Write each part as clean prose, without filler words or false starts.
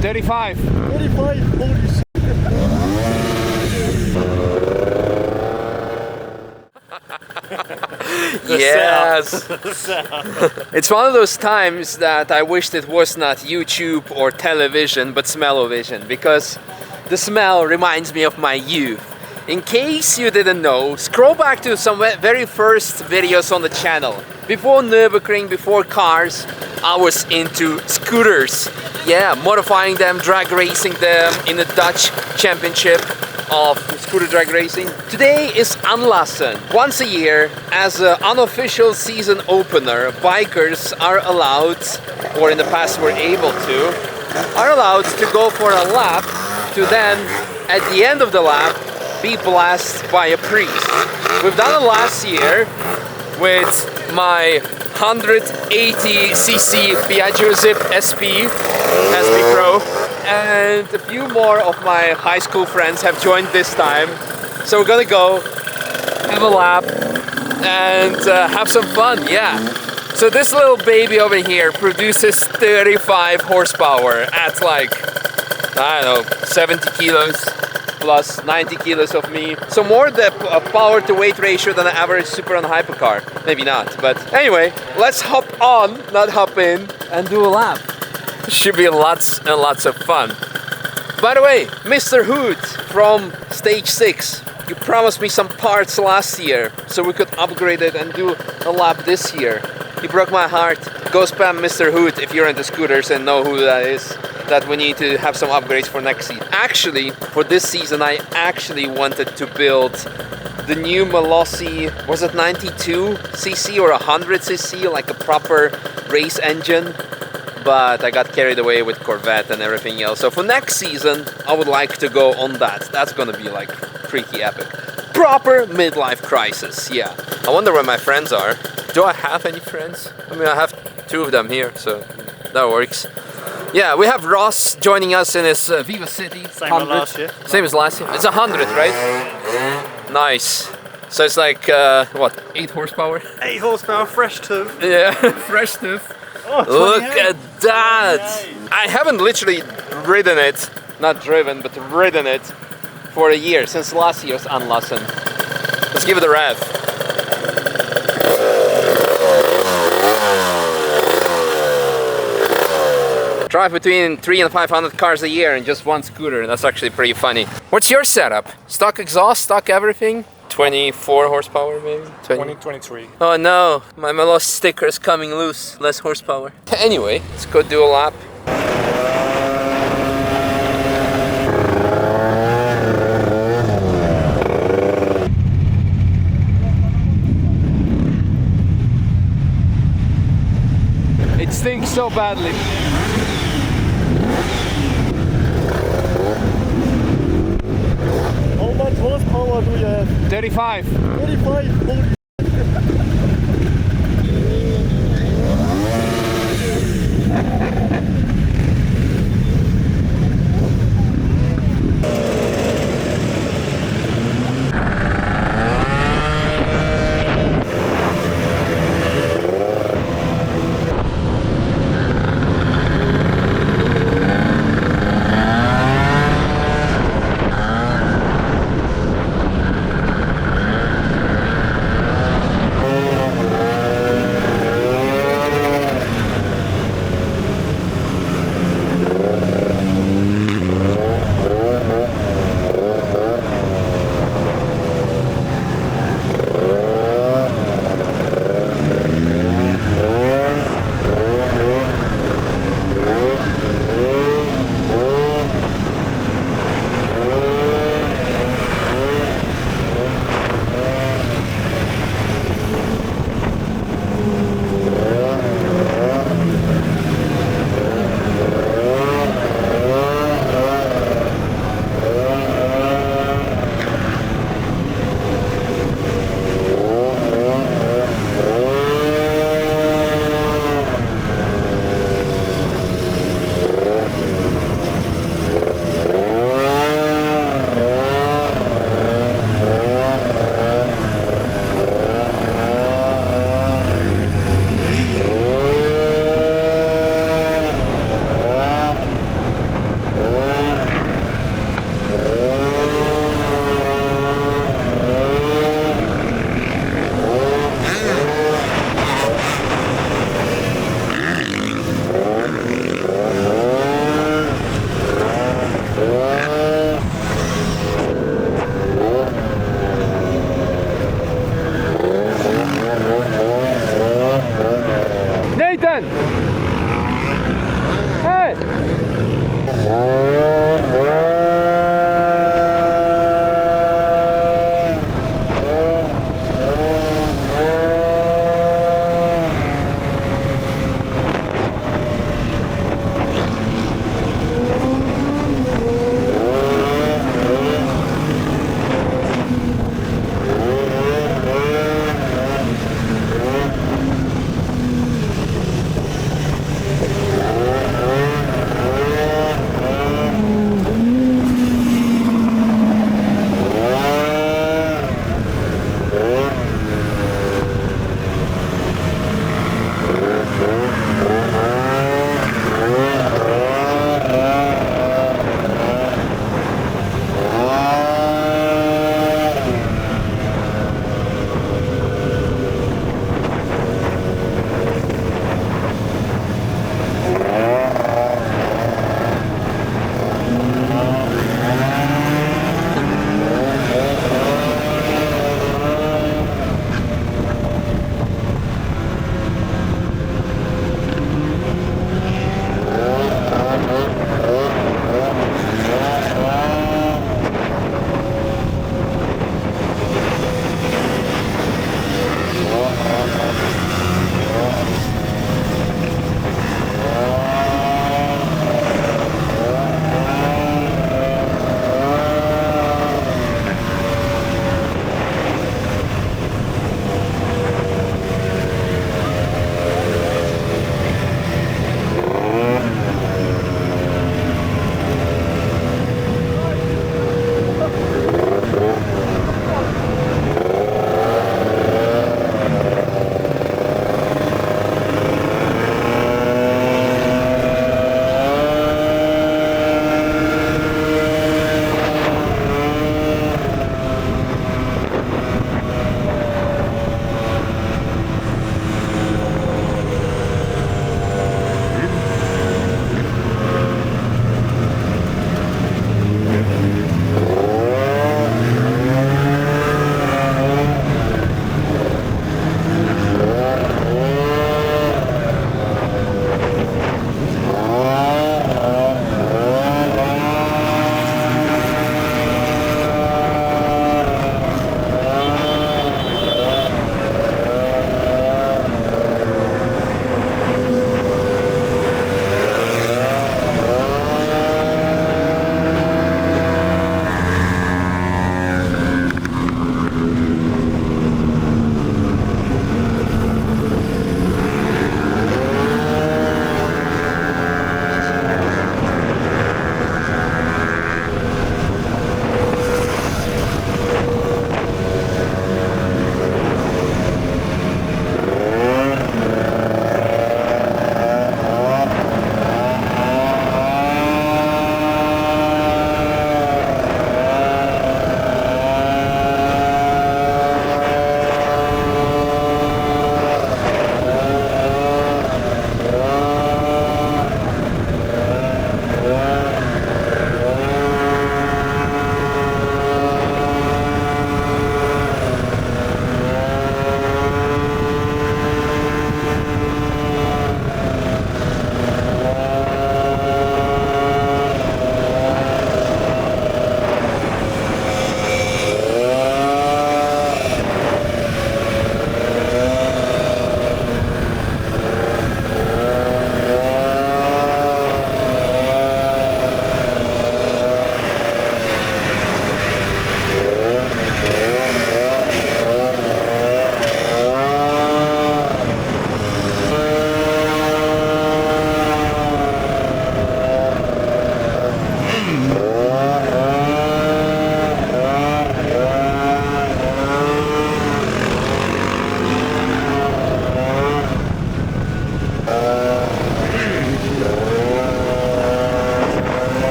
35. 35, holy shit. Yes! It's one of those times that I wished it was not YouTube or television, but smell-o-vision, because the smell reminds me of my youth. In case you didn't know, scroll back to some very first videos on the channel. Before Nürburgring, before cars, I was into scooters. Yeah, modifying them, drag racing them in the Dutch championship of scooter drag racing. Today is Anlassen. Once a year, as an unofficial season opener, bikers are allowed, or in the past were able to, are allowed to go for a lap to then, at the end of the lap, be blessed by a priest. We've done it last year with my 180cc Piaggio Zip SP Pro, and a few more of my high school friends have joined this time. So we're gonna go have a lap and have some fun, yeah. So this little baby over here produces 35 horsepower at like, I don't know, 70 kilos plus 90 kilos of me. So more the power to weight ratio than an average super and hypercar. Maybe not, but anyway, let's hop on, not hop in, and do a lap. Should be lots and lots of fun. By the way, Mr. Hood from stage 6, you promised me some parts last year so we could upgrade it and do a lap this year. You broke my heart. Go spam Mr. Hood if you're into scooters and know who that is. That we need to have some upgrades for next season. Actually, for this season, I actually wanted to build the new Malossi, was it 92cc or 100cc, like a proper race engine? But I got carried away with Corvette and everything else. So for next season, I would like to go on that. That's gonna be like pretty epic. Proper midlife crisis, yeah. I wonder where my friends are. Do I have any friends? I mean, I have 2 of them here, so that works. Yeah, we have Ross joining us in his Viva City. Same as last year. Same as last year. It's 100, right? Nice. So it's like, what, 8 horsepower? 8 horsepower, fresh tooth. Yeah, fresh tooth. Oh, look at that! I haven't literally ridden it, not driven, but ridden it for a year, since last year's Anlassen. Let's give it a rev. Drive between 300 and 500 cars a year in just one scooter, and that's actually pretty funny. What's your setup? Stock exhaust, stock everything? 24 horsepower maybe? 23. Oh no, my Melos sticker is coming loose, less horsepower. Anyway, let's go do a lap. It stinks so badly. How much horsepower do you have? 35. 35, holy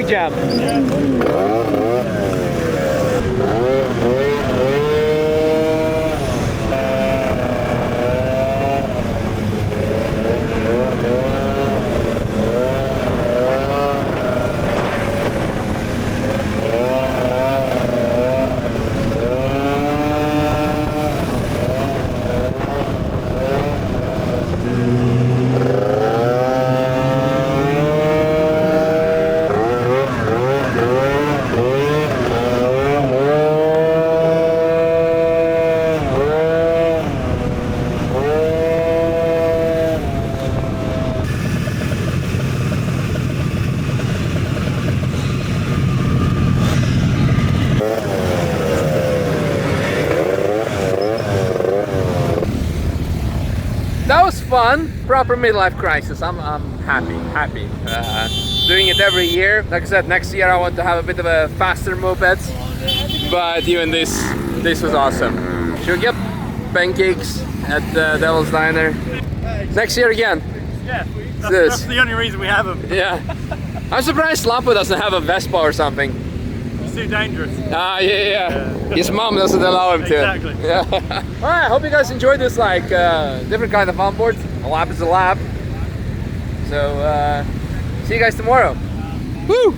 traffic jam. That was fun, proper midlife crisis. I'm happy. Doing it every year. Like I said, next year I want to have a bit of a faster moped, but even this was awesome. Should we get pancakes at Devil's Diner next year again? Yeah, This. that's the only reason we have them. Yeah. I'm surprised Lampo doesn't have a Vespa or something. It's too dangerous. Ah, yeah. His mom doesn't allow him to. Exactly. Yeah. Alright, hope you guys enjoyed this different kind of onboard. A lap is a lap. So see you guys tomorrow. Woo!